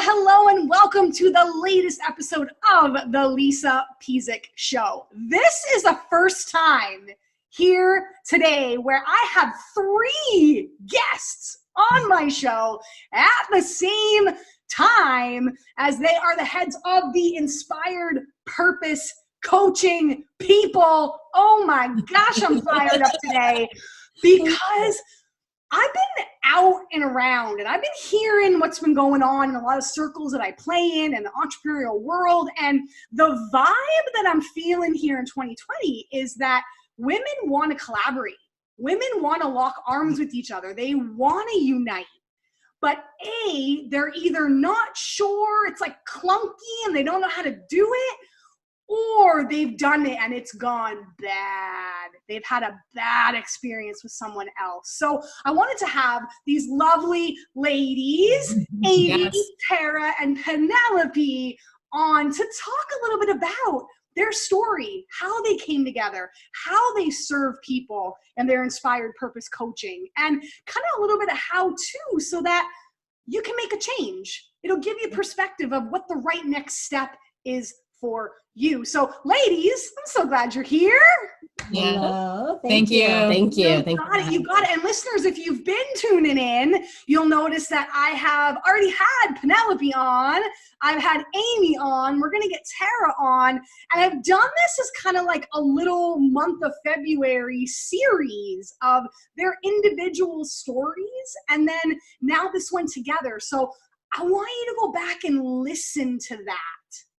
Hello, and welcome to the latest episode of the Lisa Pezik Show. This is the first time here today where I have 3 guests on my show at the same time, as they are the heads of the Inspired Purpose Coaching people. Oh my gosh, I'm fired up today because I've been out and around and I've been hearing what's been going on in a lot of circles that I play in the entrepreneurial world. And the vibe that I'm feeling here in 2020 is that women want to collaborate. Women want to lock arms with each other. They want to unite. But they're either not sure, it's like clunky and they don't know how to do it, or they've done it and it's gone bad. They've had a bad experience with someone else. So I wanted to have these lovely ladies, Amy, yes, Tara, and Penelope on to talk a little bit about their story, how they came together, how they serve people and their inspired purpose coaching, and kind of a little bit of how to, so that you can make a change. It'll give you perspective of what the right next step is for you. So ladies, I'm so glad you're here. Yeah. Hello. Thank you. Thank you. You got it. And listeners, if you've been tuning in, you'll notice that I have already had Penelope on. I've had Amy on. We're going to get Tara on. And I've done this as kind of like a little month of February series of their individual stories. And then now this one together. So I want you to go back and listen to that,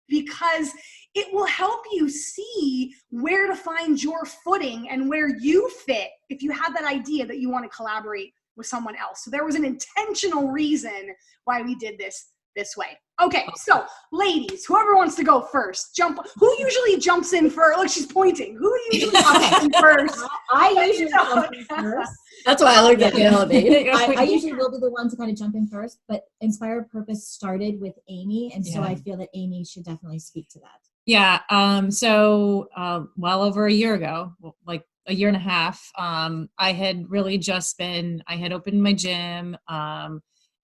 because it will help you see where to find your footing and where you fit if you have that idea that you want to collaborate with someone else. So there was an intentional reason why we did this way. Okay, so ladies, whoever wants to go first, who usually jumps in first? Look, she's pointing. Who usually jumps in first? I usually jump in first. That's why I looked at Penelope. I usually will be the one to kind of jump in first, but Inspired Purpose started with Amy, and so I feel that Amy should definitely speak to that. Yeah. So well over a year ago, like a year and a half, I had really I had opened my gym,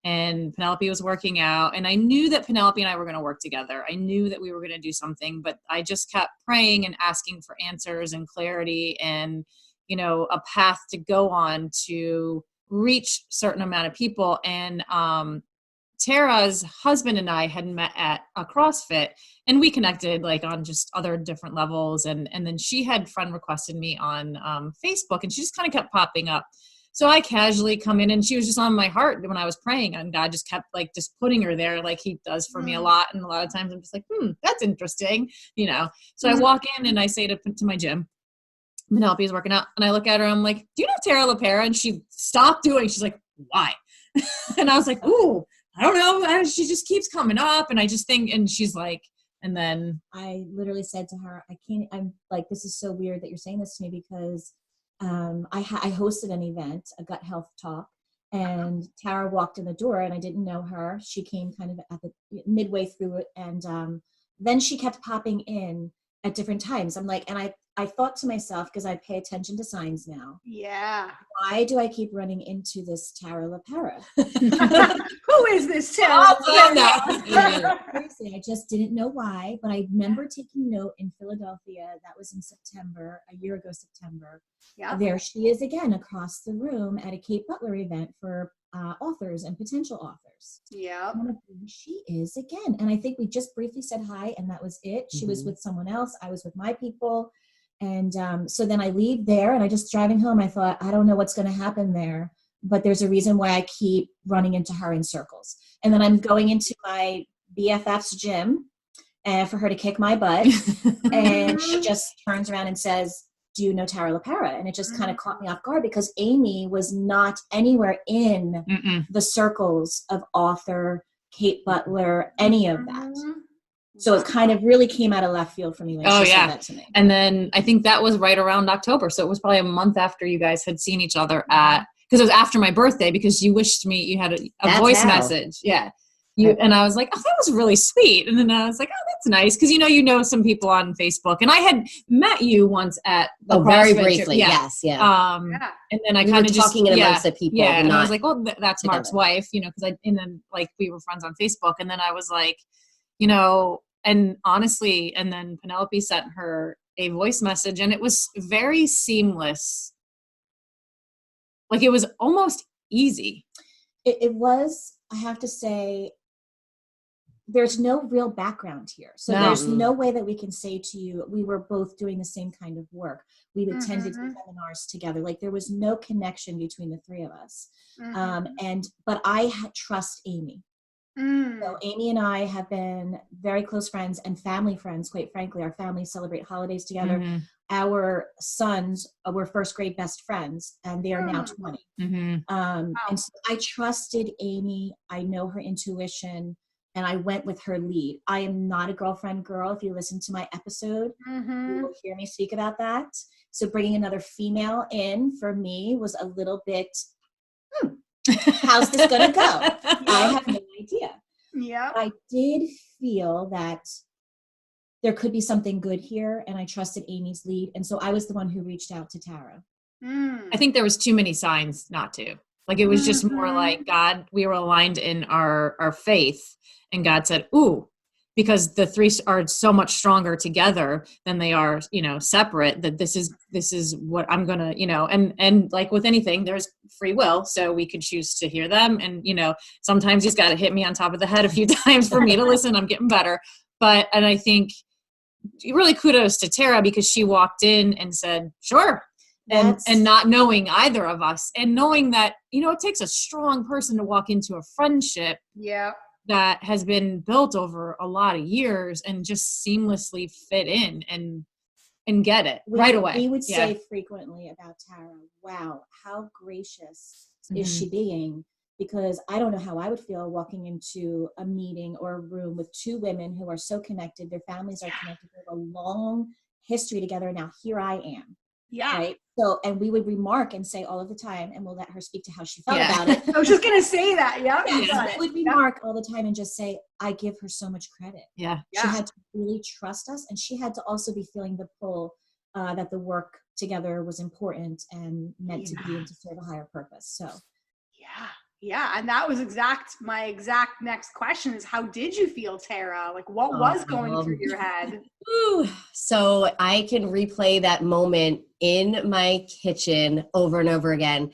and Penelope was working out, and I knew that Penelope and I were going to work together. I knew that we were going to do something, but I just kept praying and asking for answers and clarity and, a path to go on to reach a certain amount of people. And Tara's husband and I had met at a CrossFit, and we connected like on just other different levels. And then she had friend requested me on Facebook, and she just kind of kept popping up. So I casually come in, and she was just on my heart when I was praying, and God just kept like just putting her there like he does for me a lot. And a lot of times I'm just like, that's interesting, So I walk in and I say to my gym, Penelope is working out, and I look at her, I'm like, do you know Tara LaPera? And she stopped doing, she's like, why? And I was like, ooh, I don't know. She just keeps coming up, and I just think, and she's like, and then I literally said to her, I'm like, this is so weird that you're saying this to me, because I hosted an event, a gut health talk, and Tara walked in the door, and I didn't know her. She came kind of at the midway through it, and then she kept popping in at different times. I'm like, and I thought to myself, because I pay attention to signs now. Yeah. Why do I keep running into this Tara LaPera? Who is this Tara? Seriously, I just didn't know why, but I remember taking note in Philadelphia. That was in September, a year ago, September. Yeah. There she is again across the room at a Kate Butler event for authors and potential authors. Yeah. She is again. And I think we just briefly said hi, and that was it. She was with someone else. I was with my people. And so then I leave there, and I just driving home, I thought, I don't know what's going to happen there, but there's a reason why I keep running into her in circles. And then I'm going into my BFF's gym for her to kick my butt. And she just turns around and says, do you know Tara LaPera? And it just kind of caught me off guard, because Amy was not anywhere in the circles of author, Kate Butler, any of that. So it kind of really came out of left field for me when she said that to me. And then I think that was right around October. So it was probably a month after you guys had seen each other because it was after my birthday, because you wished me, you had a voice message. Yeah. And I was like, oh, that was really sweet. And then I was like, oh, that's nice. Because, you know some people on Facebook. And I had met you once at the very CrossFit briefly. Yeah. Yes. Yeah. And then I we kind were of just talking in amongst the people. Yeah. And I was not like, well, that's together. Mark's wife, because and then like we were friends on Facebook. And then I was like, and honestly, and then Penelope sent her a voice message and it was very seamless. Like it was almost easy. It was, I have to say, there's no real background here. So there's no way that we can say to you, we were both doing the same kind of work. We attended seminars together. Like there was no connection between the three of us. But I trust Amy. So Amy and I have been very close friends and family friends, quite frankly. Our families celebrate holidays together. Our sons were first grade best friends and they are now 20. And so I trusted Amy. I know her intuition and I went with her lead. I am not a girlfriend girl. If you listen to my episode, you will hear me speak about that. So bringing another female in for me was a little bit, how's this going to go? I have no idea. Yeah. I did feel that there could be something good here, and I trusted Amy's lead, and so I was the one who reached out to Tara. I think there was too many signs not to. Like it was just more like God, we were aligned in our faith, and God said, "Ooh," because the three are so much stronger together than they are, separate. That this is what I'm gonna, and like with anything, there's free will, so we could choose to hear them, and sometimes He's got to hit me on top of the head a few times for me to listen. I'm getting better, and I think really kudos to Tara because she walked in and said, "Sure." And not knowing either of us and knowing that, it takes a strong person to walk into a friendship that has been built over a lot of years and just seamlessly fit in and get it right away. We would say frequently about Tara, wow, how gracious is she being? Because I don't know how I would feel walking into a meeting or a room with two women who are so connected, their families are connected, they have a long history together. Now here I am. Yeah. Right. So, and we would remark and say all of the time, and we'll let her speak to how she felt about it. I was just going to say that. Yeah. We would remark all the time and just say, I give her so much credit. Yeah. She had to really trust us. And she had to also be feeling the pull that the work together was important and meant to be and to serve a higher purpose. So, yeah. And that was my exact next question is how did you feel, Tara? Like what was going through your head? So I can replay that moment in my kitchen over and over again.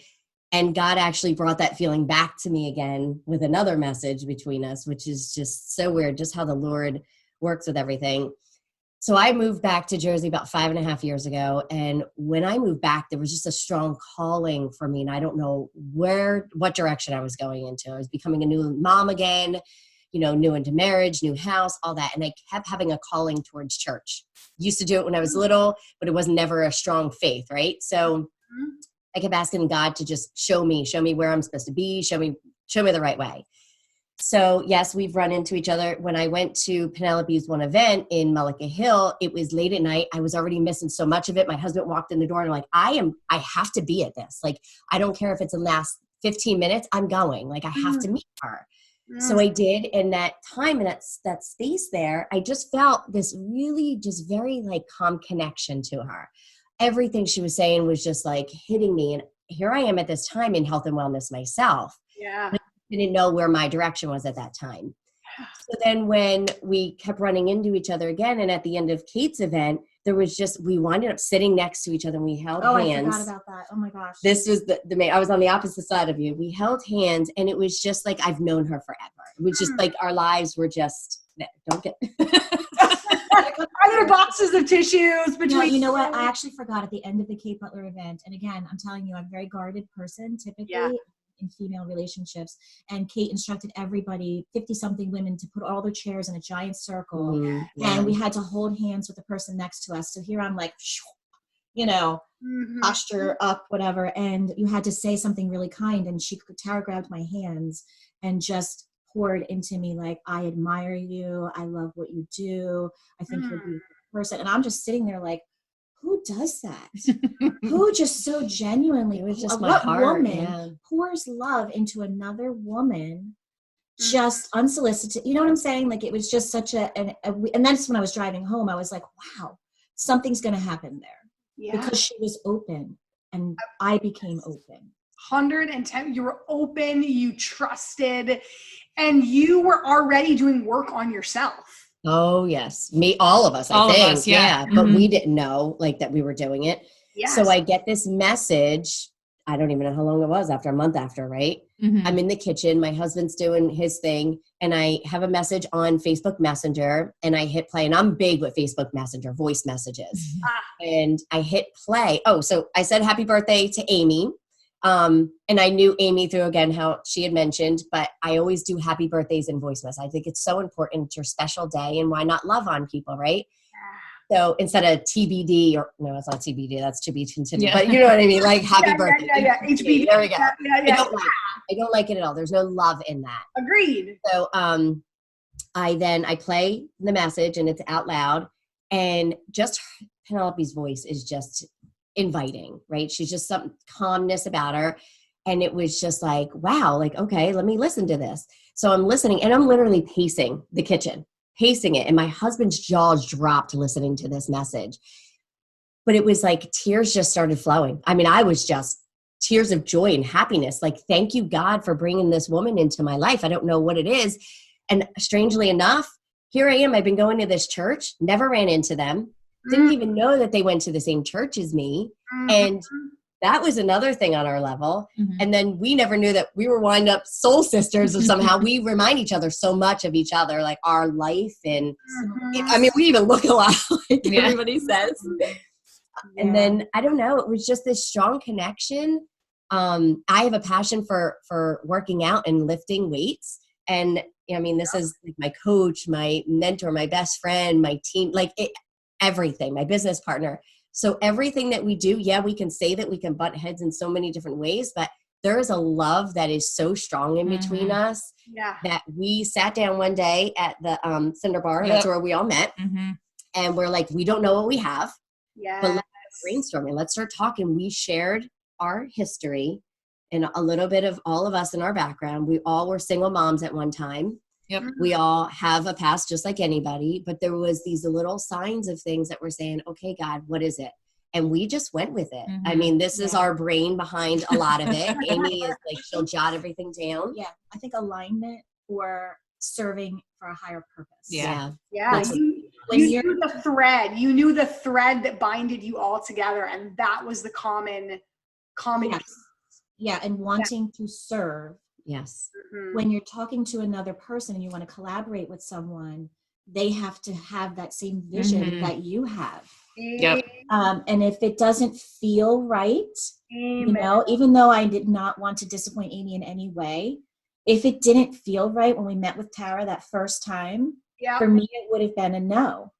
And God actually brought that feeling back to me again with another message between us, which is just so weird, just how the Lord works with everything. So I moved back to Jersey about 5.5 years ago. And when I moved back, there was just a strong calling for me. And I don't know what direction I was going into. I was becoming a new mom again, new into marriage, new house, all that. And I kept having a calling towards church. Used to do it when I was little, but it was never a strong faith, right? So I kept asking God to just show me where I'm supposed to be, show me the right way. So yes, we've run into each other. When I went to Penelope's one event in Mullica Hill, it was late at night. I was already missing so much of it. My husband walked in the door and I'm like, I have to be at this. Like, I don't care if it's the last 15 minutes, I'm going. Like, I have to meet her. So I did. And that time and that space there, I just felt this really just very like calm connection to her. Everything she was saying was just like hitting me. And here I am at this time in health and wellness myself. Yeah. Didn't know where my direction was at that time. So then when we kept running into each other again, and at the end of Kate's event, there was we wound up sitting next to each other and we held hands. I forgot about that. Oh my gosh. This was the main, I was on the opposite side of you. We held hands and it was just like, I've known her forever. It was just like our lives were just, don't get. Are there boxes of tissues between? No, you know what? I actually forgot at the end of the Kate Butler event. And again, I'm telling you, I'm a very guarded person typically. In female relationships, and Kate instructed everybody, 50-something women, to put all their chairs in a giant circle, and we had to hold hands with the person next to us. So here I'm like, posture up, whatever, and you had to say something really kind, and Tara grabbed my hands and just poured into me like, I admire you, I love what you do, I think you're a beautiful person, and I'm just sitting there like, who does that? Who just so genuinely, it was just what heart, woman pours love into another woman just unsolicited. You know what I'm saying? Like, it was just such and that's when I was driving home. I was like, wow, something's going to happen there because she was open and I became open. 110. You were open, you trusted, and you were already doing work on yourself. Oh yes. All of us, I all think. of us, yeah. But we didn't know like that we were doing it. Yes. So I get this message. I don't even know how long it was, after a month after, right? I'm in the kitchen. My husband's doing his thing. And I have a message on Facebook Messenger and I hit play. And I'm big with Facebook Messenger, voice messages. And I hit play. Oh, so I said happy birthday to Amy. And I knew Amy through, again, how she had mentioned, but I always do happy birthdays in voice messages. I think it's so important. It's your special day. And why not love on people, right? So instead of TBD, or no, it's not TBD, that's to be continued. But you know what I mean? Like happy birthday. HBD. There we go. I don't like it at all. There's no love in that. Agreed. So I play the message and it's out loud, and just Penelope's voice is just inviting, right? She's just some calmness about her. And it was just like, wow, like, okay, let me listen to this. So I'm listening and I'm literally pacing the kitchen. Pacing it, and my husband's jaws dropped listening to this message. But it was like tears just started flowing. I mean, I was just tears of joy and happiness. Like, thank you, God, for bringing this woman into my life. I don't know what it is. And strangely enough, here I am. I've been going to this church, never ran into them, didn't even know that they went to the same church as me. And that was another thing on our level. And then we never knew that we were wind up soul sisters, and somehow we remind each other so much of each other, like our life. And I mean, we even look a lot like everybody says. And then, I don't know, it was just this strong connection. I have a passion for working out and lifting weights. And I mean, this is like my coach, my mentor, my best friend, my team, like everything, my business partner. So everything that we do, we can say that we can butt heads in so many different ways, but there is a love that is so strong in between us that we sat down one day at the Cinder Bar. That's where we all met. And we're like, we don't know what we have, but let's brainstorm and let's start talking. We shared our history and a little bit of all of us in our background. We all were single moms at one time. We all have a past just like anybody, but there was these little signs of things that were saying, okay, God, what is it? And we just went with it. I mean, this is our brain behind a lot of it. Amy is like, she'll jot everything down. Yeah. I think alignment or serving for a higher purpose. You knew the thread. You knew the thread that binded you all together. And that was the common and wanting to serve. Yes. When you're talking to another person and you want to collaborate with someone, they have to have that same vision that you have. And if it doesn't feel right, you know, even though I did not want to disappoint Amy in any way, if it didn't feel right when we met with Tara that first time, for me, it would have been a no.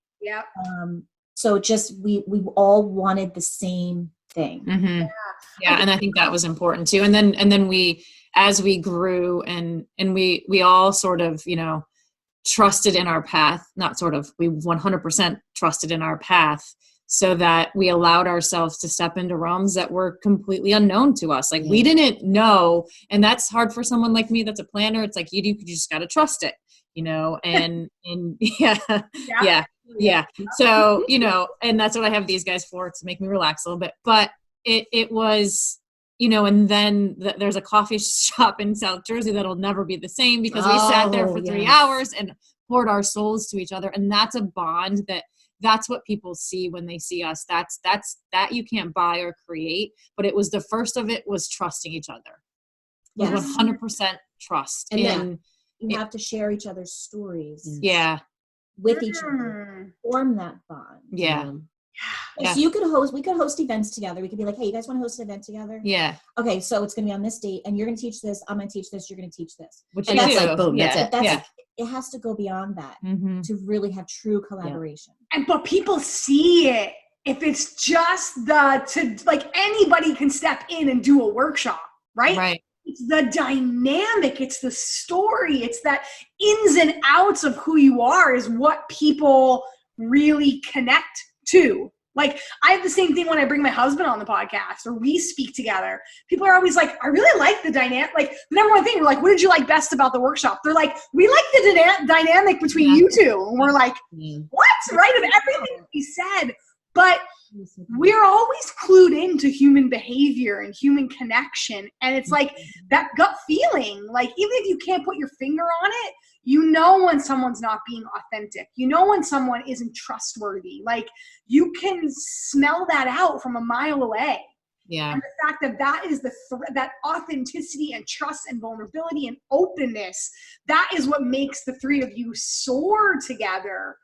So just, we all wanted the same thing. And I think that was important too. And then we, as we grew and we all sort of, you know, trusted in our path, not sort of, we 100% trusted in our path, so that we allowed ourselves to step into realms that were completely unknown to us. Like we didn't know. And that's hard for someone like me that's a planner. It's like, you just got to trust it, you know, and So, you know, and that's what I have these guys for, to make me relax a little bit. But it was, you know, and then there's a coffee shop in South Jersey that'll never be the same, because we sat there for 3 hours and poured our souls to each other. And that's a bond that's what people see when they see us. That's that you can't buy or create, but it was the first of it was trusting each other. It was 100% trust. And you have to share each other's stories. With each other, form that bond. So we could host events together. We could be like, hey, you guys want to host an event together? Okay, so it's going to be on this date, and you're going to teach this, I'm going to teach this, you're going to teach this. And that's like, boom, that's it. It has to go beyond that to really have true collaboration. But people see it. If it's just like anybody can step in and do a workshop, right? It's the dynamic, it's the story, it's that ins and outs of who you are is what people really connect to. Like, I have the same thing when I bring my husband on the podcast or we speak together. People are always like, I really like the dynamic. Like, the number one thing, we're like, what did you like best about the workshop? They're like, we like the dynamic between you two. And we're like, what? Right? Of everything we said. But we're always clued into human behavior and human connection. And it's like that gut feeling, like, even if you can't put your finger on it, you know when someone's not being authentic. You know when someone isn't trustworthy. Like, you can smell that out from a mile away. Yeah. And the fact that that is that authenticity and trust and vulnerability and openness, that is what makes the three of you soar together.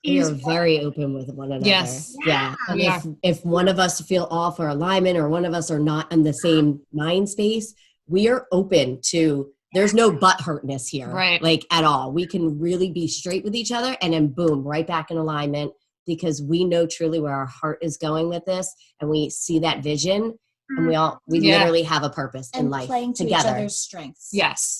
We are very open with one another. Yes. Yeah. And if one of us feel off or alignment, or one of us are not in the same mind space, we are open to, there's no butt hurtness here. Right. Like, at all. We can really be straight with each other, and then boom, right back in alignment, because we know truly where our heart is going with this, and we see that vision, and we literally have a purpose in life playing to together. each other's strengths. Yes.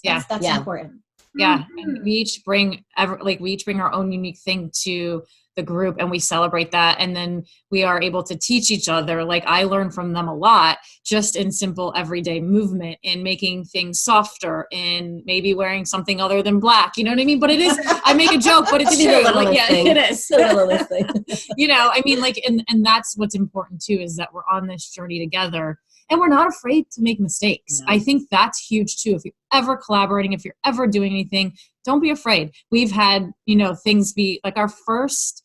That's important. Yeah, and we each bring our own unique thing to the group, and we celebrate that, and then we are able to teach each other. Like, I learn from them a lot, just in simple everyday movement, in making things softer, in maybe wearing something other than black. You know what I mean? But it is. I make a joke, but it's true. Like, yeah, it is. You know, I mean, like, and that's what's important too, is that we're on this journey together. And we're not afraid to make mistakes. No. I think that's huge too. If you're ever collaborating, if you're ever doing anything, don't be afraid. We've had, things be like our first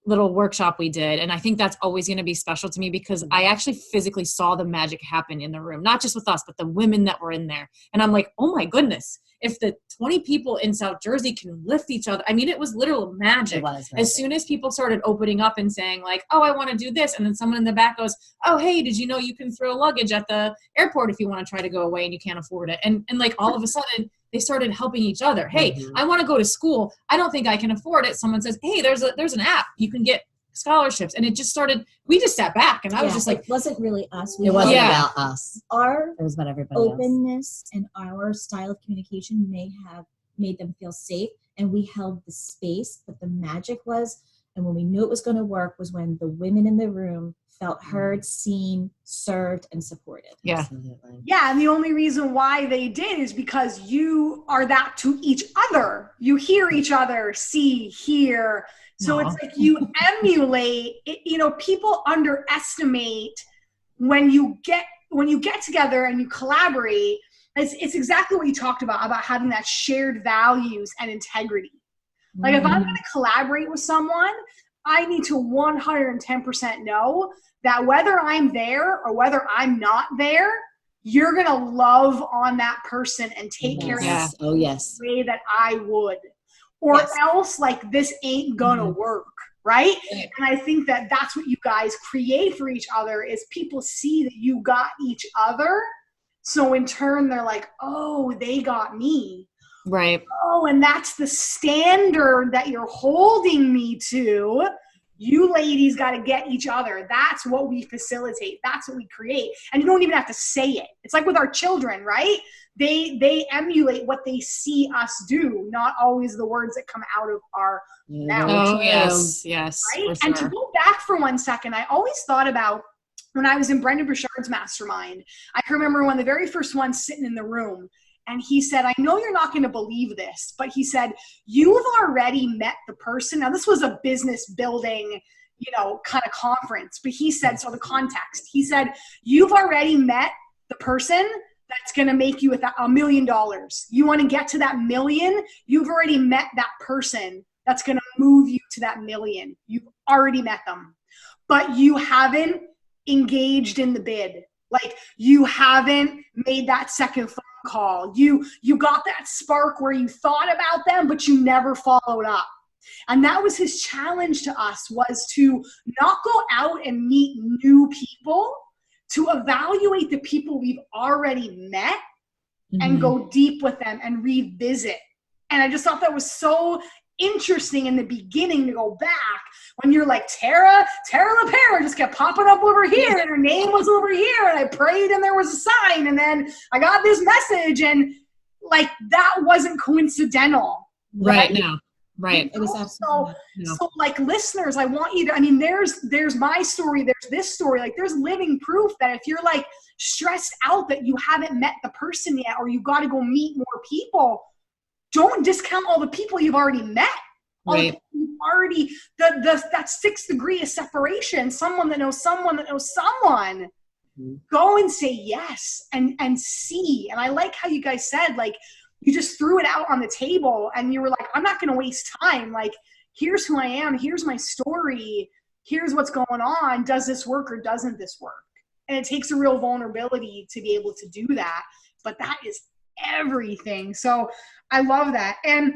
little workshop we did. And I think that's always going to be special to me, because I actually physically saw the magic happen in the room, not just with us, but the women that were in there. And I'm like, oh my goodness, if the 20 people in South Jersey can lift each other. I mean, it was literal magic. As soon as people started opening up and saying like, oh, I want to do this. And then someone in the back goes, oh, hey, did you know you can throw luggage at the airport if you want to try to go away and you can't afford it? And like, all of a sudden they started helping each other. Hey, I want to go to school. I don't think I can afford it. Someone says, hey, there's an app. You can get scholarships. And it just started, we just sat back, and I was just like, it wasn't really us. It wasn't about us. It was about everybody openness else. And our style of communication may have made them feel safe, and we held the space. But the magic was, and when we knew it was going to work, was when the women in the room felt heard, seen, served, and supported. Yeah. Absolutely. Yeah, and the only reason why they did is because you are that to each other. You hear each other, see, hear. So it's like you emulate it. People underestimate when you get together and you collaborate. It's exactly what you talked about having that shared values and integrity. Like, if I'm going to collaborate with someone, I need to 110% know that whether I'm there or whether I'm not there, you're going to love on that person and take care of them the way that I would. Or else, like, this ain't gonna work, right? And I think that that's what you guys create for each other, is people see that you got each other. So in turn, they're like, oh, they got me. Right. Oh, and that's the standard that you're holding me to. You ladies got to get each other. That's what we facilitate. That's what we create. And you don't even have to say it. It's like with our children, right? They emulate what they see us do, not always the words that come out of our mouth. Oh, yes. Right? And to go back for 1 second, I always thought about when I was in Brendan Burchard's mastermind. I can remember one of the very first ones sitting in the room. And he said, I know you're not going to believe this, but he said, you've already met the person. Now, this was a business building, kind of conference. But he said, so the context, he said, you've already met the person that's going to make you $1 million. You want to get to that million? You've already met that person that's going to move you to that million. You've already met them. But you haven't engaged in the bid. Like, you haven't made that second phone call. You got that spark where you thought about them, but you never followed up. And that was his challenge to us, was to not go out and meet new people, to evaluate the people we've already met and go deep with them and revisit. And I just thought that was so interesting in the beginning to go back when you're like, Tara LaPera just kept popping up over here and her name was over here, and I prayed and there was a sign, and then I got this message, and like, that wasn't coincidental. Right now. Right. It was absolutely so like listeners, I want you to, I mean, there's my story, there's this story, like there's living proof that if you're like stressed out that you haven't met the person yet, or you got to go meet more people, don't discount all the people you've already met. Right. You've already, that 6th degree of separation, someone that knows someone that knows someone. Go and say yes and see. And I like how you guys said, like, you just threw it out on the table and you were like, I'm not going to waste time. Like, here's who I am. Here's my story. Here's what's going on. Does this work or doesn't this work? And it takes a real vulnerability to be able to do that. But that is everything. So I love that. And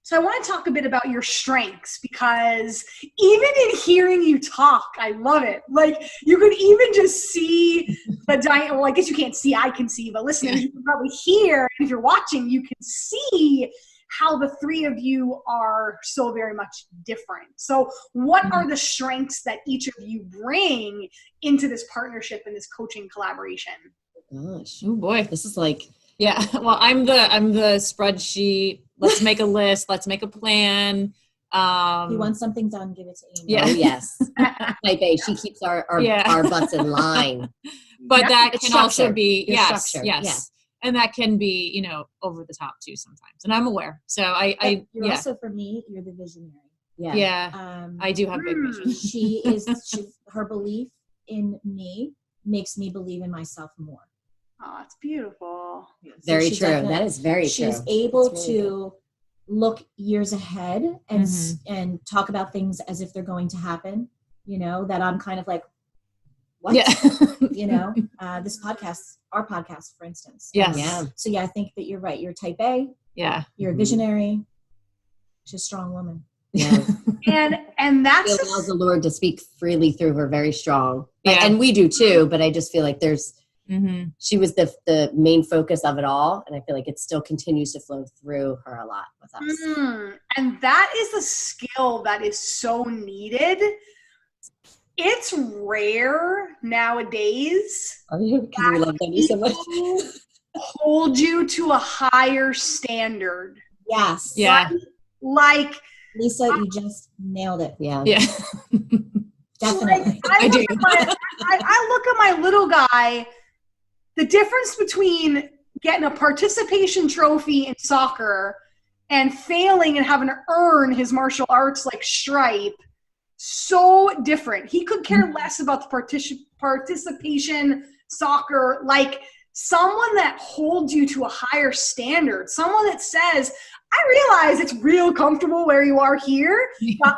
so I want to talk a bit about your strengths, because even in hearing you talk, I love it. Like, you could even just see the well, I guess you can't see, I can see, but listeners, you can probably hear. And if you're watching, you can see how the three of you are so very much different. So what are the strengths that each of you bring into this partnership and this coaching collaboration? Gosh. Oh boy. This is like, Yeah. Well, I'm the spreadsheet. Let's make a list. Let's make a plan. If you want something done, give it to Amy. Yeah. oh yes. Type A. She keeps our butts in line. But that It's can also structure. be, Your yes. structure. Yeah. And that can be, over the top too sometimes. And I'm aware. So You're also, for me, you're the visionary. Yeah. I do have big vision. Her belief in me makes me believe in myself more. Oh, it's beautiful. Very So true. That is very true. She's able It's really to look years ahead and talk about things as if they're going to happen, that I'm kind of like, what? Yeah. This podcast, our podcast, for instance. Yes. Yeah. So I think that you're right. You're type A. Yeah. You're a visionary. She's a strong woman. Yeah. And that's She allows the Lord to speak freely through her, very strong. Yeah. And we do too, but I just feel like Mm-hmm. she was the main focus of it all. And I feel like it still continues to flow through her a lot with us. And that is a skill that is so needed. It's rare nowadays. Oh, yeah, because we love Debbie so much. Hold you to a higher standard. Yes. Yeah. Right? Like, Lisa, you just nailed it. Yeah. Yeah. Definitely. I look at my little guy. The difference between getting a participation trophy in soccer and failing and having to earn his martial arts like stripe, so different. He could care less about the participation soccer, like someone that holds you to a higher standard, someone that says, I realize it's real comfortable where you are here, but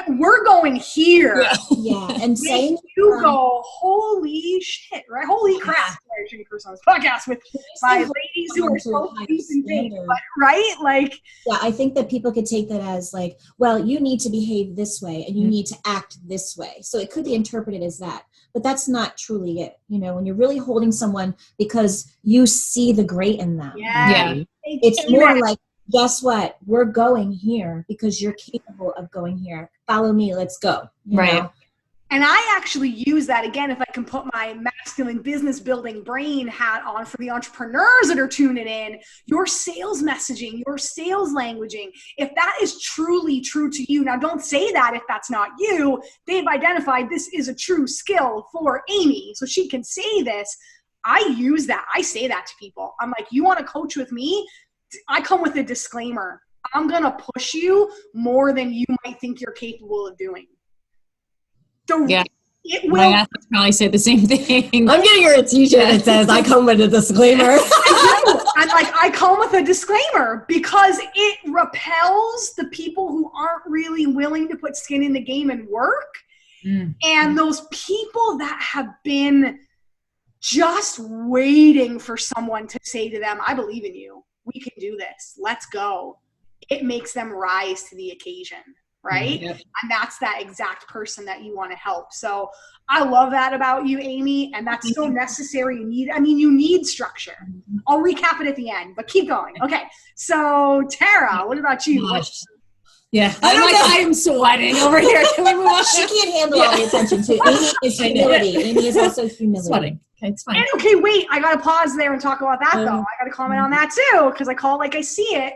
we're going here. Yeah. And saying you go, holy shit, right? Holy crap. I shouldn't curse on this podcast with my ladies who are so deep in faith, but right? Like, yeah, I think that people could take that as like, well, you need to behave this way and you need to act this way. So it could be interpreted as that, but that's not truly it. When you're really holding someone because you see the great in them. Yeah. It's more like, guess what? We're going here because you're capable of going here. Follow me. Let's go. You know? And I actually use that, again, if I can put my masculine business building brain hat on for the entrepreneurs that are tuning in, your sales messaging, your sales languaging, if that is truly true to you, now don't say that if that's not you. They've identified this is a true skill for Amy, so she can say this. I use that. I say that to people. I'm like, you want to coach with me? I come with a disclaimer. I'm going to push you more than you might think you're capable of doing. It will. My athletes probably say the same thing. I'm getting her a t-shirt that says, I come with a disclaimer. I come with a disclaimer because it repels the people who aren't really willing to put skin in the game and work. And those people that have been just waiting for someone to say to them, I believe in you. We can do this. Let's go. It makes them rise to the occasion, right? Yep. And that's that exact person that you want to help. So I love that about you, Amy, and that's so necessary. You need structure. I'll recap it at the end, but keep going. Okay. So Tara, what about you? Yeah. I am sweating over here. Can we move on? She can't handle all the attention too. Amy is humility. Amy is also humility. Sweating. Okay, it's fine. And okay, wait, I got to pause there and talk about that though. I got to comment on that too, because I call it like I see it.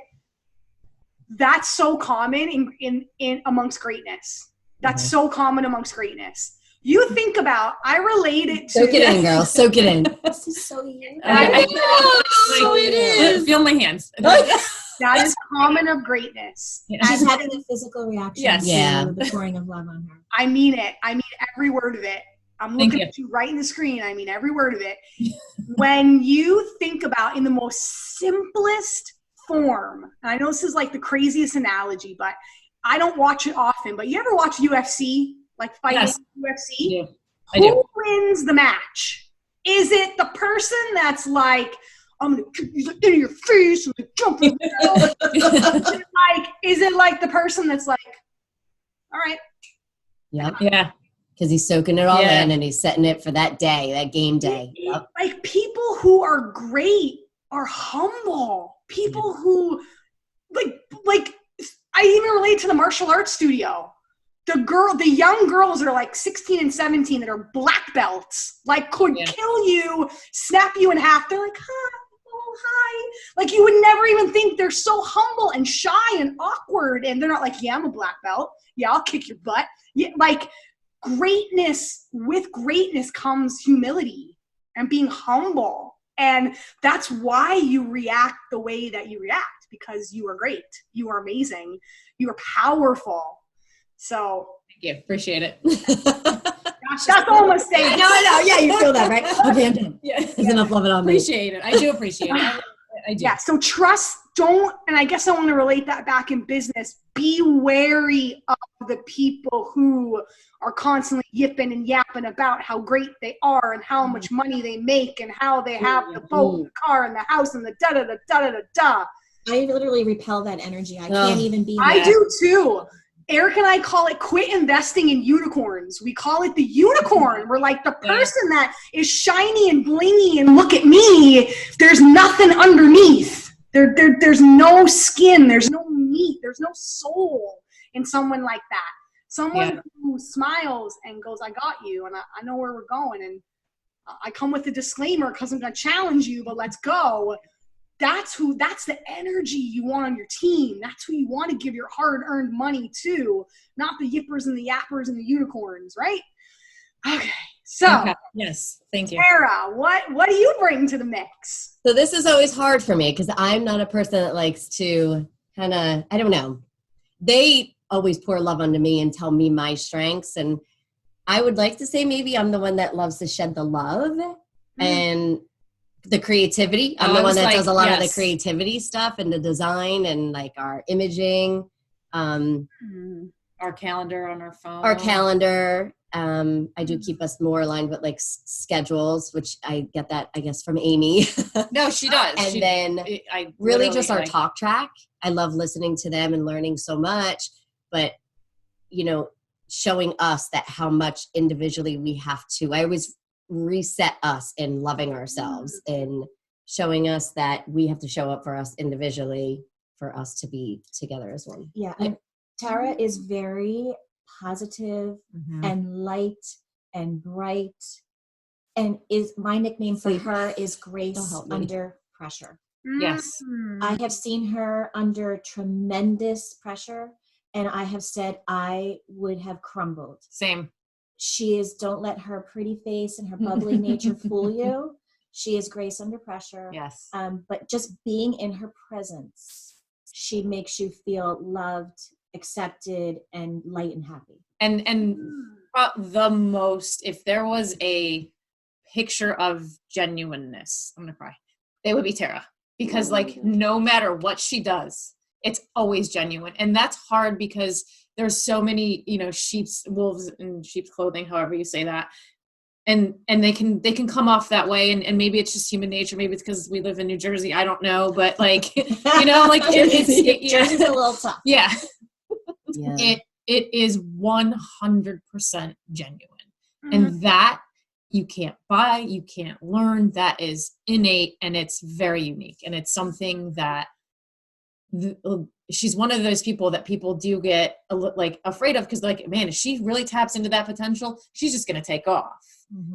that's so common in amongst greatness. That's so common amongst greatness. You think about, I relate it to. Soak it in, girl. Soak it in. This is so you. I know, it is. Feel my hands. That is common of greatness. Yeah. She's having a physical reaction Yes. to Yeah. the pouring of love on her. I mean it. I mean every word of it. I'm Thank looking you. at you right in the screen. I mean every word of it. When you think about in the most simplest form, and I know this is like the craziest analogy, but I don't watch it often, but you ever watch UFC? Like fighting Yes. UFC? Yeah, I do. Who wins the match? Is it the person that's like, I'm gonna kick you in your face and jump in the is it like the person that's like, all right. Yep. Yeah. Because he's soaking it all Yeah. in and he's setting it for that day, that game day. Yep. Like people who are great are humble. People who like I even relate to the martial arts studio. The young girls that are like 16 and 17 that are black belts, like could kill you, snap you in half. They're like, hi. Like you would never even think. They're so humble and shy and awkward. And they're not like, yeah, I'm a black belt. Yeah, I'll kick your butt. Yeah, like with greatness comes humility and being humble. And that's why you react the way that you react, because you are great. You are amazing. You are powerful. So Thank you. Appreciate it. gosh, that's all I'm saying. No. Yeah, you feel that, right? Okay, I'm done. Yeah. There's enough love it on me. Appreciate it. I do appreciate it. I do. Yeah, so trust, and I guess I want to relate that back in business. Be wary of the people who are constantly yipping and yapping about how great they are and how much money they make and how they have the boat, the car, and the house, and the da-da-da-da-da-da. I literally repel that energy. I can't even be there. I do too. Eric and I call it quit investing in unicorns. We call it the unicorn. We're like the person that is shiny and blingy and look at me. There's nothing underneath. There's no skin. There's no meat. There's no soul in someone like that. Someone who smiles and goes, I got you, and I know where we're going. And I come with a disclaimer because I'm going to challenge you, but let's go. That's the energy you want on your team. That's who you want to give your hard-earned money to, not the yippers and the yappers and the unicorns, right? Okay, so yes, thank you. Tara, what do you bring to the mix? So this is always hard for me because I'm not a person that likes to kind of, I don't know. They always pour love onto me and tell me my strengths. And I would like to say maybe I'm the one that loves to shed the love and the creativity. I'm the one that does a lot of the creativity stuff and the design and like our imaging. Our calendar on our phone. Our calendar. I do keep us more aligned with like schedules, which I get that, I guess, from Amy. No, she does. And I really just our talk track. I love listening to them and learning so much, but showing us that how much individually we have to. I always reset us in loving ourselves and showing us that we have to show up for us individually for us to be together as one. Yeah. And Tara is very positive and light and bright, and is my nickname for her is Grace under pressure. Yes. I have seen her under tremendous pressure, and I have said I would have crumbled. Same. She is, don't let her pretty face and her bubbly nature fool you. She is Grace under pressure. Yes. But just being in her presence, she makes you feel loved, accepted, and light and happy. And the most, if there was a picture of genuineness, I'm going to cry, it would be Tara. Because like, no matter what she does, it's always genuine. And that's hard because there's so many, wolves in sheep's clothing, however you say that. And they can come off that way. And maybe it's just human nature. Maybe it's because we live in New Jersey. I don't know. But like, Jersey's a little tough. Yeah. Yeah. It is 100% genuine. And that you can't buy, you can't learn. That is innate, and it's very unique. And it's something that she's one of those people that people do get afraid of, because like, man, if she really taps into that potential, she's just going to take off.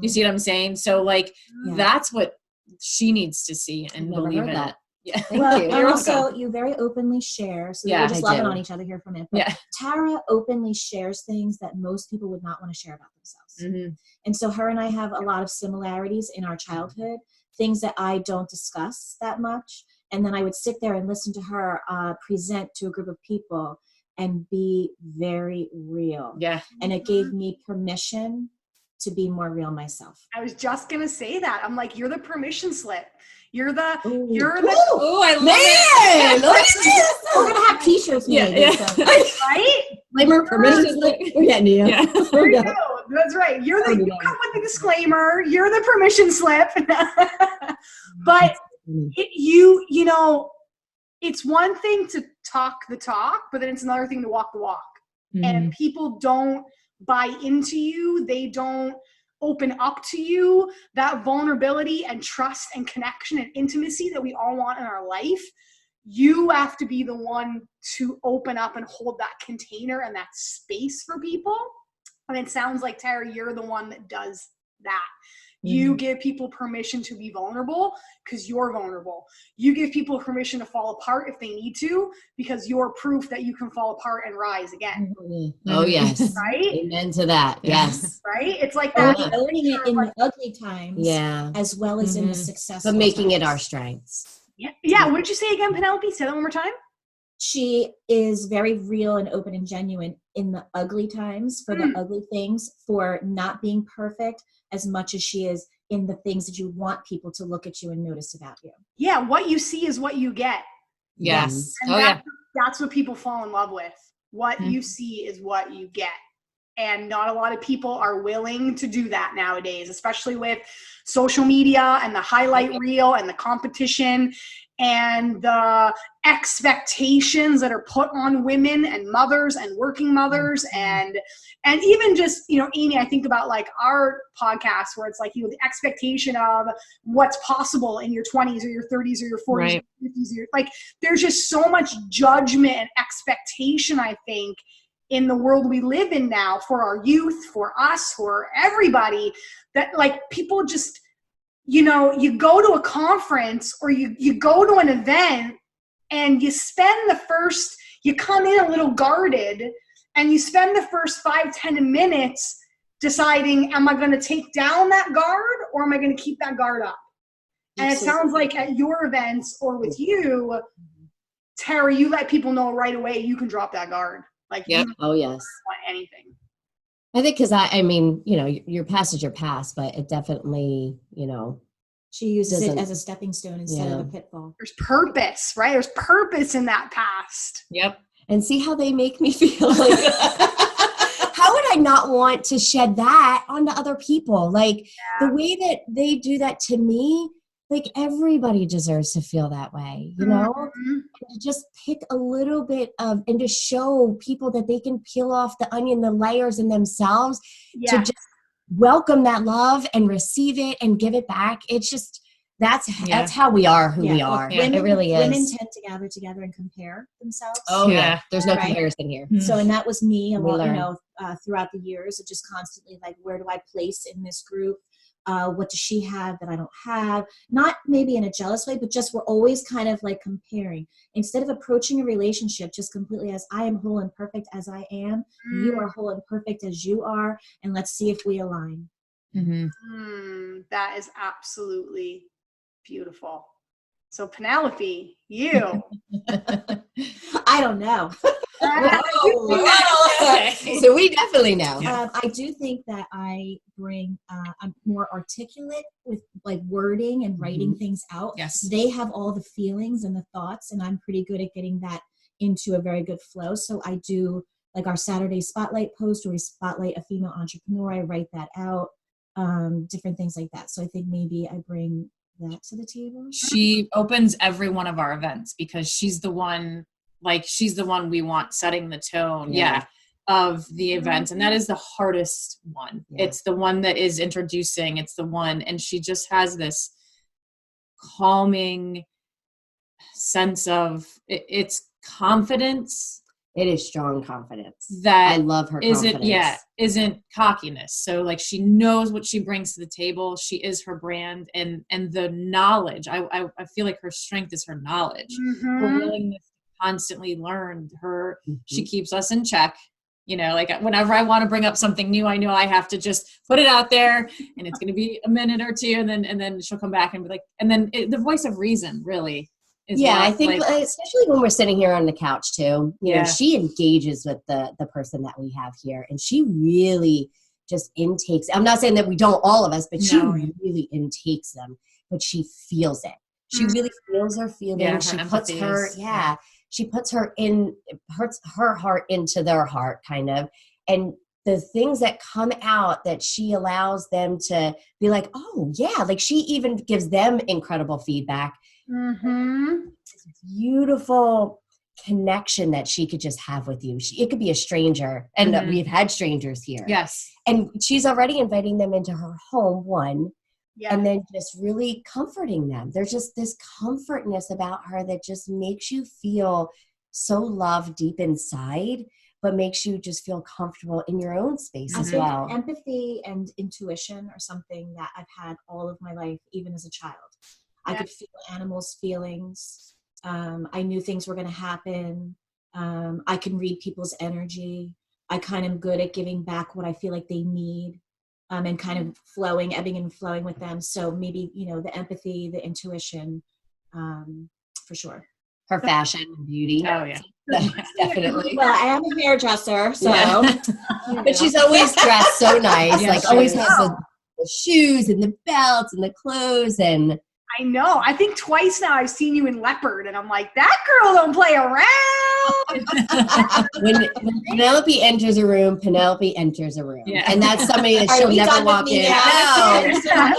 You see what I'm saying? So like, that's what she needs to see and believe in. Yeah. Thank Well, you. and You're also welcome. you very openly share. So Yeah, we're just I loving do. on each other here for a minute. But Yeah. Tara openly shares things that most people would not want to share about themselves. Mm-hmm. And so her and I have a lot of similarities in our childhood, things that I don't discuss that much. And then I would sit there and listen to her present to a group of people and be very real. Yeah. And it gave me permission to be more real myself. I was just gonna say that. I'm like, you're the permission slip. You're the Ooh. Oh, I love Man, look at this. We're going to have t-shirts Yeah, made. yeah. So. right. Disclaimer, permission slip. We're getting you. Yeah. There you go. That's right. You come with the disclaimer. You're the permission slip. But you know, it's one thing to talk the talk, but then it's another thing to walk the walk. Mm-hmm. And people don't buy into you. They don't open up to you. That vulnerability and trust and connection and intimacy that we all want in our life, you have to be the one to open up and hold that container and that space for people. And it sounds like, Tara, you're the one that does that. You give people permission to be vulnerable because you're vulnerable. You give people permission to fall apart if they need to because you're proof that you can fall apart and rise again. Oh, yes. Right? Amen to that. Yes. Right? It's like that. Owning it in the ugly times, Yeah. as well as in the successful But making it times. our strengths. Yeah. What did you say again, Penelope? Say that one more time. She is very real and open and genuine in the ugly times, for the ugly things, for not being perfect, as much as she is in the things that you want people to look at you and notice about you. Yeah, what you see is what you get. Yes. And Oh, yeah. that's what people fall in love with. What you see is what you get. And not a lot of people are willing to do that nowadays, especially with social media and the highlight reel and the competition and the expectations that are put on women and mothers and working mothers and even just, you know, Amy, I think about like our podcast where it's like, you know, the expectation of what's possible in your 20s or your 30s or your 40s Right. or your 50s. Like there's just so much judgment and expectation, I think, in the world we live in now for our youth, for us, for everybody, that like people just, you know, you go to a conference or you go to an event and you come in a little guarded and you spend the first 5-10 minutes deciding, am I going to take down that guard or am I going to keep that guard up? And it sounds like at your events or with you, Tara, you let people know right away you can drop that guard. Like, you don't Oh, yes. want anything. I think because I mean, you know, your past is your past, but it definitely, you know. She uses it Doesn't- as a stepping stone instead of a pitfall. There's purpose, right? There's purpose in that past. Yep. And see how they make me feel. Like, how would I not want to shed that onto other people? Like the way that they do that to me, like everybody deserves to feel that way, you know? Mhm. To just pick a little bit of, and to show people that they can peel off the onion, the layers in themselves to just welcome that love and receive it and give it back. It's just, that's how we are who we are. Yeah. It really is. Women tend to gather together and compare themselves. Oh yeah. Yeah. There's no Right. comparison here. So, and that was me a We lot, you learn. know, throughout the years of just constantly like, where do I place in this group? What does she have that I don't have? Not maybe in a jealous way, but just we're always kind of like comparing. Instead of approaching a relationship just completely as I am whole and perfect as I am, you are whole and perfect as you are, and let's see if we align. That is absolutely beautiful. So Penelope, you. I don't know. So we definitely know. I do think that I bring, I'm more articulate with like wording and writing things out. Yes. They have all the feelings and the thoughts, and I'm pretty good at getting that into a very good flow. So I do like our Saturday spotlight post where we spotlight a female entrepreneur. I write that out, different things like that. So I think maybe I bring that to the table. She opens every one of our events because she's the one we want setting the tone of the event. And that is the hardest one. Yeah. It's the one that is introducing. It's the one, and she just has this calming sense of it's confidence It is strong confidence. That I love her confidence. Isn't cockiness. So like she knows what she brings to the table. She is her brand, and the knowledge. I feel like her strength is her knowledge. Her willingness to constantly learn. She keeps us in check. You know, like whenever I want to bring up something new, I know I have to just put it out there, and it's going to be a minute or two, and then she'll come back and be like, and then the voice of reason really. I think especially when we're sitting here on the couch too, you know, she engages with the person that we have here, and she really just intakes. I'm not saying that we don't, all of us, but she really intakes them, but she feels it. She really feels her feelings. Yeah, she puts she puts her heart into their heart kind of. And the things that come out that she allows them to be like, oh yeah, like she even gives them incredible feedback. This beautiful connection that she could just have with you. It could be a stranger, and we've had strangers here. Yes. And she's already inviting them into her home, and then just really comforting them. There's just this comfortness about her that just makes you feel so loved deep inside, but makes you just feel comfortable in your own space as well. Empathy and intuition are something that I've had all of my life, even as a child. I could feel animals' feelings. I knew things were going to happen. I can read people's energy. I kind of am good at giving back what I feel like they need, and kind of ebbing and flowing with them. So maybe, you know, the empathy, the intuition, for sure. Her fashion and beauty. Oh, yeah. Definitely. Well, I am a hairdresser, so. But she's always dressed so nice. Like always has the shoes and the belts and the clothes and. I know. I think twice now I've seen you in leopard, and I'm like, that girl don't play around. when Penelope enters a room, Penelope enters a room, and that's somebody that she'll never walk in. No.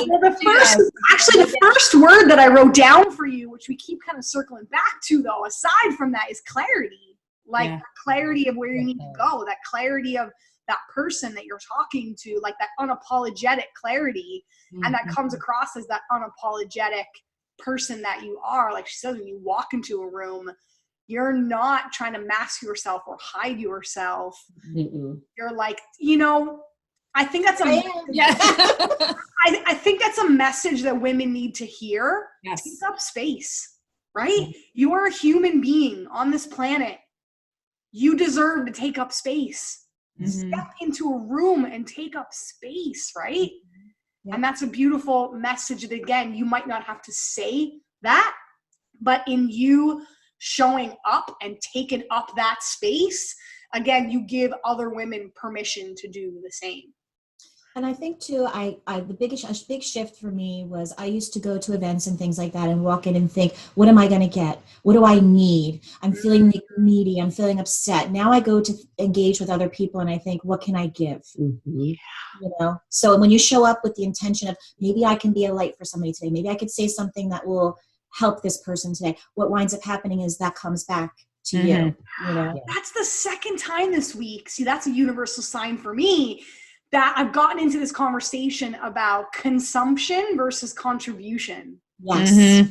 Well, the first word that I wrote down for you, which we keep kind of circling back to, though, aside from that, is clarity. Like the clarity of where you need to go, that clarity of that person that you're talking to, like that unapologetic clarity, and that comes across as that unapologetic person that you are. Like she says, when you walk into a room, you're not trying to mask yourself or hide yourself. You're like, you know, I think that's I think that's a message that women need to hear. Yes. Take up space, right? You are a human being on this planet. You deserve to take up space. Step into a room and take up space, right? And that's a beautiful message that, again, you might not have to say that, but in you showing up and taking up that space, again, you give other women permission to do the same. And I think too, the big shift for me was I used to go to events and things like that and walk in and think, what am I going to get? What do I need? I'm feeling needy. I'm feeling upset. Now I go to engage with other people and I think, what can I give? You know? So when you show up with the intention of maybe I can be a light for somebody today, maybe I could say something that will help this person today. What winds up happening is that comes back to you. You know? That's the second time this week. See, that's a universal sign for me that I've gotten into this conversation about consumption versus contribution. Yes.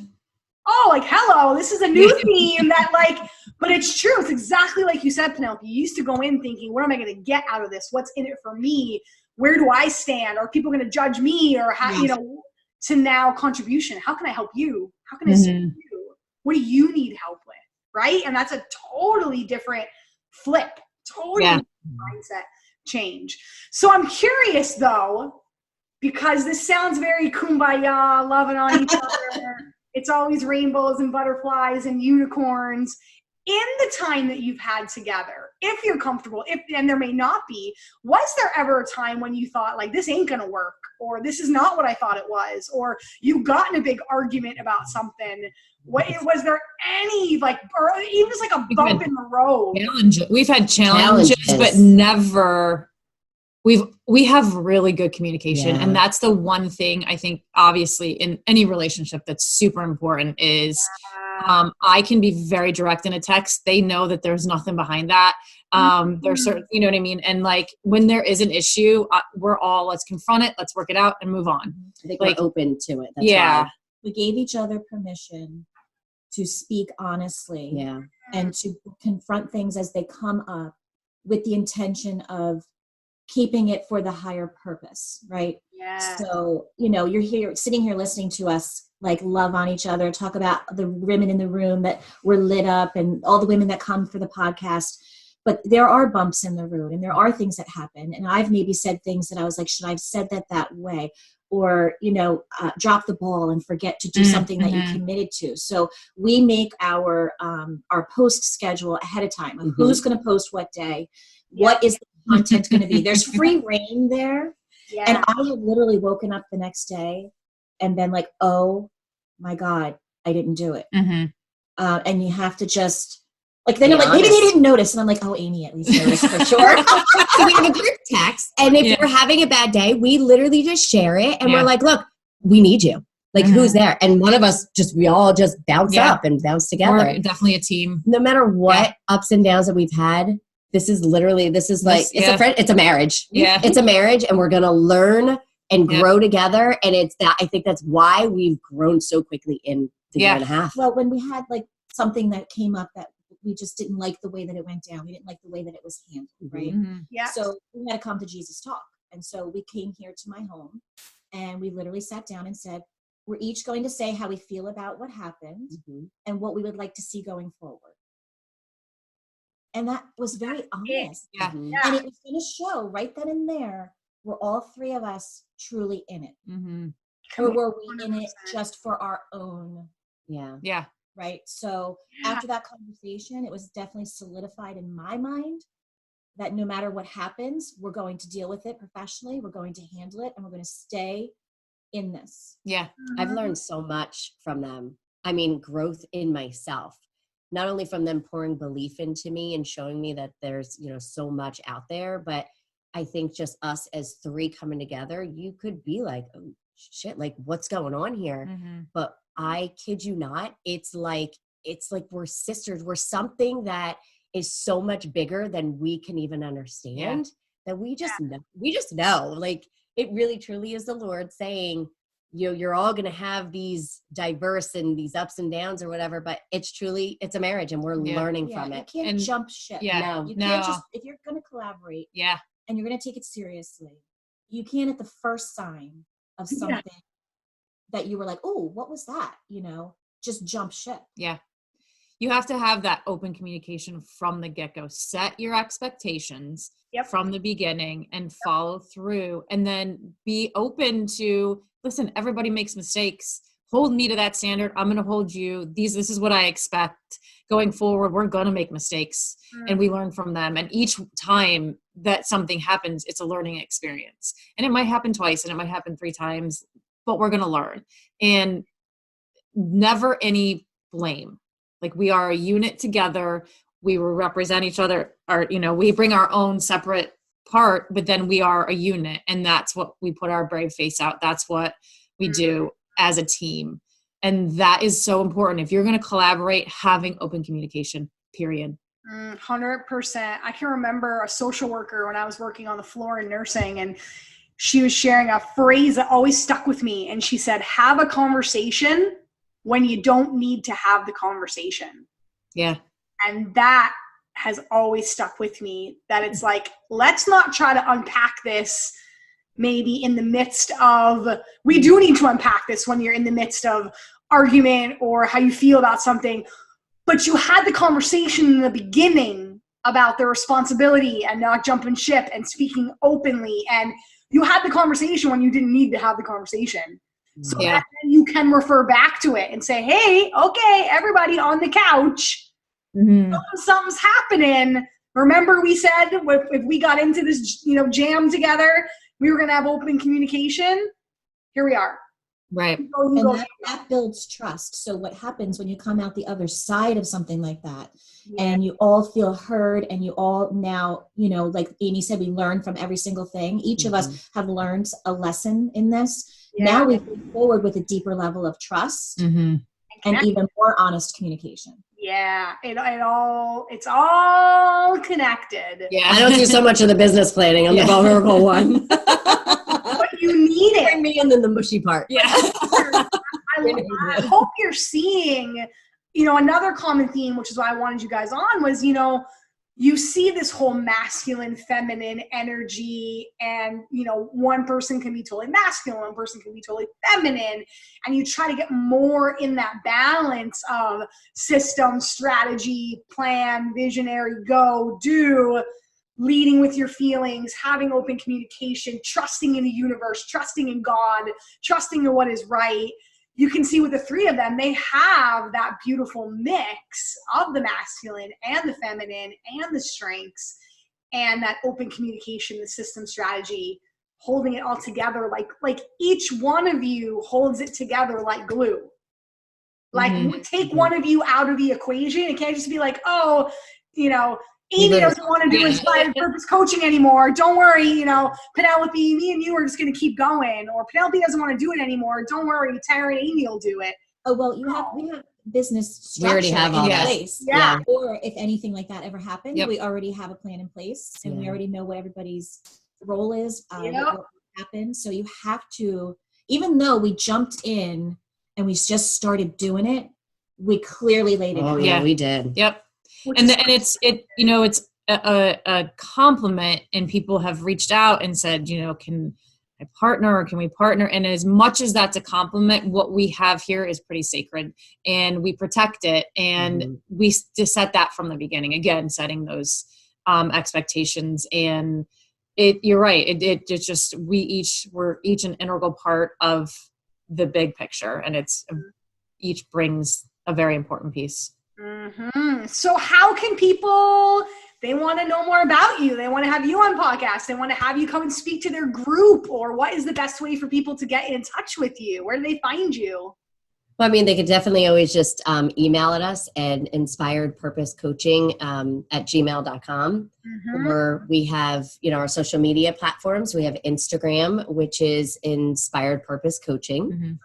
Oh, like, hello, this is a new theme that, like, but it's true. It's exactly like you said, Penelope. You used to go in thinking, what am I going to get out of this? What's in it for me? Where do I stand? Are people going to judge me? Or how, you know, to now contribution. How can I help you? How can I serve you? What do you need help with? Right? And that's a totally different flip, totally mindset change. So I'm curious, though, because this sounds very kumbaya, loving on each other. It's always rainbows and butterflies and unicorns. In the time that you've had together, if you're comfortable, and there may not be, was there ever a time when you thought, like, this ain't gonna work, or this is not what I thought it was, or you got in a big argument about something? Was there any, like, or even just like a bump in the road? We've had challenges, but never. We have really good communication, and that's the one thing I think, obviously, in any relationship that's super important is I can be very direct in a text. They know that there's nothing behind that. There's certain, you know what I mean? And like when there is an issue, we're all, let's confront it, let's work it out and move on. I think we're open to it. That's why we gave each other permission to speak honestly Yeah. and to confront things as they come up with the intention of keeping it for the higher purpose, right? Yeah. So, you're here, sitting here listening to us, like, love on each other, talk about the women in the room that were lit up and all the women that come for the podcast. But there are bumps in the road and there are things that happen. And I've maybe said things that I was like, should I have said that way? Or, drop the ball and forget to do something that you committed to. So we make our post schedule ahead of time of who's going to post what day, what is the content going to be. There's free reign there. Yeah. And I have literally woken up the next day and been like, oh my God, I didn't do it. And you have to just, like, then maybe they didn't notice. And I'm like, oh, Amy at least noticed for sure. So we have a group text. And if you're having a bad day, we literally just share it. And we're like, look, we need you. Like, who's there? And one of us we all just bounce up and bounce together. We're definitely a team. No matter what ups and downs that we've had, it's a friend, it's a marriage. Yeah. It's a marriage, and we're going to learn and grow together. And I think that's why we've grown so quickly in the year and a half. Well, when we had like something that came up that we just didn't like the way that it went down. We didn't like the way that it was handled, right? Yeah. So we had to come to Jesus talk. And so we came here to my home and we literally sat down and said, we're each going to say how we feel about what happened and what we would like to see going forward. And that was very honest. Yeah. And it was going to show right then and there, were all three of us truly in it? Or were we in it just for our own? Yeah. Right. So after that conversation, it was definitely solidified in my mind that no matter what happens, we're going to deal with it professionally. We're going to handle it and we're going to stay in this. Yeah. I've learned so much from them. I mean, growth in myself, not only from them pouring belief into me and showing me that there's, so much out there, but I think just us as three coming together, you could be like, oh shit, like what's going on here? But I kid you not, it's like we're sisters. We're something that is so much bigger than we can even understand, that we just know. Like, it really truly is the Lord saying, you're all going to have these diverse and these ups and downs or whatever, but it's a marriage and we're learning from it. You can't jump ship. You can't just, if you're going to collaborate and you're going to take it seriously, you can't at the first sign of something that you were like, oh, what was that? Just jump ship. Yeah. You have to have that open communication from the get-go. Set your expectations from the beginning and follow through, and then be open to, listen, everybody makes mistakes. Hold me to that standard. I'm going to hold you. This is what I expect going forward. We're going to make mistakes and we learn from them. And each time that something happens, it's a learning experience. And it might happen twice and it might happen 3 times, but we're going to learn. And never any blame. Like, we are a unit together. We will represent each other. We bring our own separate part, but then we are a unit. And that's what we put our brave face out. That's what we do as a team. And that is so important. If you're going to collaborate, having open communication, period. 100%. I can remember a social worker when I was working on the floor in nursing, and she was sharing a phrase that always stuck with me. And she said, have a conversation when you don't need to have the conversation. Yeah. And that has always stuck with me, that it's like, let's not try to unpack this maybe in the midst of, we do need to unpack this when you're in the midst of argument or how you feel about something, but you had the conversation in the beginning about the responsibility and not jumping ship and speaking openly. And you had the conversation when you didn't need to have the conversation. So that then you can refer back to it and say, hey, okay, everybody on the couch, something's happening. Remember we said if we got into this, jam together, we were going to have open communication. Here we are. Right. And that builds trust. So what happens when you come out the other side of something like that and you all feel heard and you all now, like Amy said, we learn from every single thing. Each of us have learned a lesson in this. Yeah. Now we move forward with a deeper level of trust and even more honest communication. Yeah, it's all connected. Yeah, I don't do so much of the business planning. I'm the vulnerable one. But you need it. Bring me in the mushy part. Yeah. I hope you're seeing another common theme, which is why I wanted you guys on, was, you see this whole masculine, feminine energy, and, one person can be totally masculine, one person can be totally feminine, and you try to get more in that balance of system, strategy, plan, visionary, go, do, leading with your feelings, having open communication, trusting in the universe, trusting in God, trusting in what is right. You can see with the three of them, they have that beautiful mix of the masculine and the feminine and the strengths and that open communication, the system strategy, holding it all together. Like each one of you holds it together like glue. Like take one of you out of the equation. It can't just be like, oh, Amy doesn't want to do inspired purpose coaching anymore. Don't worry, Penelope, me and you are just going to keep going. Or Penelope doesn't want to do it anymore. Don't worry, Tara and Amy will do it. Oh, well, we have business structure we already have all in that. place. Yeah. Or if anything like that ever happened, we already have a plan in place and we already know what everybody's role is, what will happen. So you have to, even though we jumped in and we just started doing it, we clearly laid it out. Oh, yeah, we did. Yep. And it's a compliment, and people have reached out and said, can I partner or can we partner? And as much as that's a compliment, what we have here is pretty sacred and we protect it. And we just set that from the beginning, again, setting those expectations. And you're right. It's just, we're each an integral part of the big picture, and it's each brings a very important piece. So how can people, they want to know more about you, they want to have you on podcasts, they want to have you come and speak to their group, or what is the best way for people to get in touch with you? Where do they find you? Well, I mean, they could definitely always just email at us at inspiredpurposecoaching@gmail.com. Or we have, our social media platforms. We have Instagram, which is Inspired Purpose Coaching.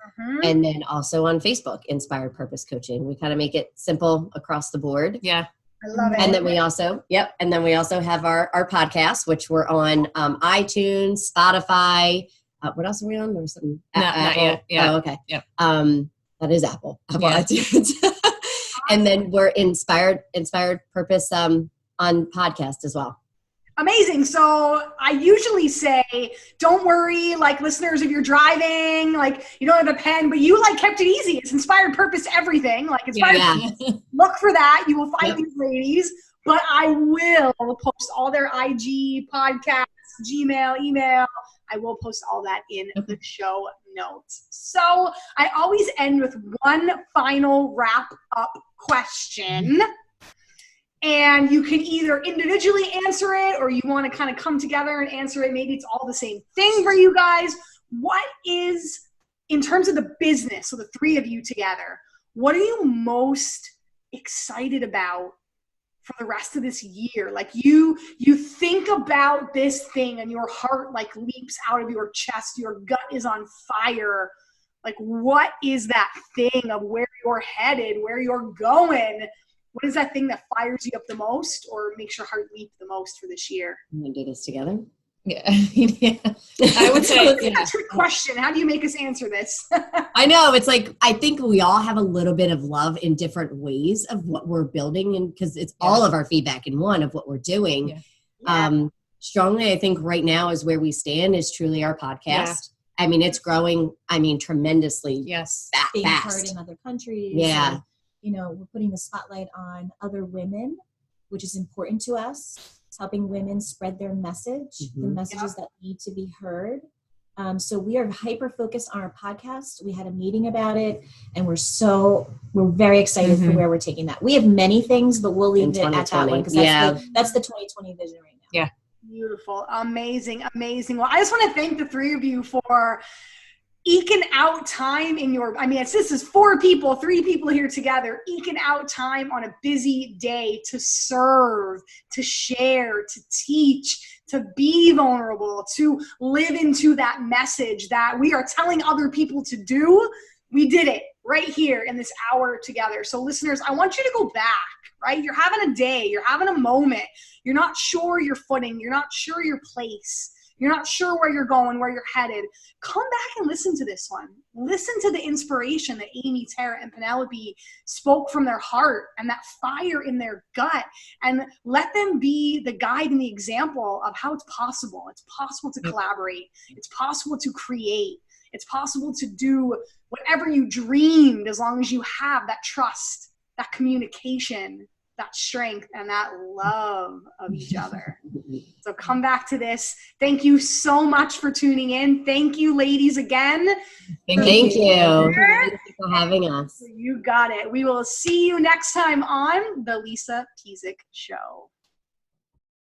And then also on Facebook, Inspired Purpose Coaching. We kind of make it simple across the board. Yeah. I love it. And then we also, have our podcast, which we're on iTunes, Spotify. What else are we on? There was something. Not yet. Yeah. Oh, okay. Yep. That is Apple iTunes. And then we're Inspired Purpose on podcast as well. Amazing. So I usually say, don't worry, like listeners, if you're driving, like you don't have a pen, but you kept it easy. It's Inspired Purpose everything. Like Inspired Purpose. Look for that. You will find these ladies, but I will post all their IG, podcasts, Gmail, email. I will post all that in the show notes. So I always end with one final wrap up question. And you can either individually answer it, or you want to kind of come together and answer it. Maybe it's all the same thing for you guys. What is, in terms of the business, so the three of you together, what are you most excited about for the rest of this year? Like you think about this thing and your heart leaps out of your chest, your gut is on fire. Like, what is that thing of where you're headed, where you're going? What is that thing that fires you up the most or makes your heart leap the most for this year? I'm going to do this together. Yeah. I would say it's a trick question. How do you make us answer this? I know. It's I think we all have a little bit of love in different ways of what we're building, and because it's all of our feedback in one of what we're doing. Strongly, I think right now is where we stand is truly our podcast. Yeah. I mean, it's growing, tremendously. Yes. Being fast. heard in other countries. Yeah. And, we're putting the spotlight on other women, which is important to us, helping women spread their message, the messages that need to be heard. So we are hyper-focused on our podcast. We had a meeting about it, and we're very excited for where we're taking that. We have many things, but we'll leave it at that one because that's the 2020 vision right now. Yeah. Beautiful. Amazing. Amazing. Well, I just want to thank the three of you for eking out time in your, this is 4 people, 3 people here together, eking out time on a busy day to serve, to share, to teach, to be vulnerable, to live into that message that we are telling other people to do. We did it right here in this hour together. So listeners, I want you to go back, right? You're having a day, you're having a moment. You're not sure your footing. You're not sure your place. you're not sure where you're going, where you're headed, come back and listen to this one. Listen to the inspiration that Amy, Tara, and Penelope spoke from their heart and that fire in their gut, and let them be the guide and the example of how it's possible. It's possible to collaborate. It's possible to create. It's possible to do whatever you dreamed, as long as you have that trust, that communication, that strength, and that love of each other. So come back to this. Thank you so much for tuning in. Thank you, ladies, again. Thank you for having us. You got it. We will see you next time on The Lisa Pezik Show.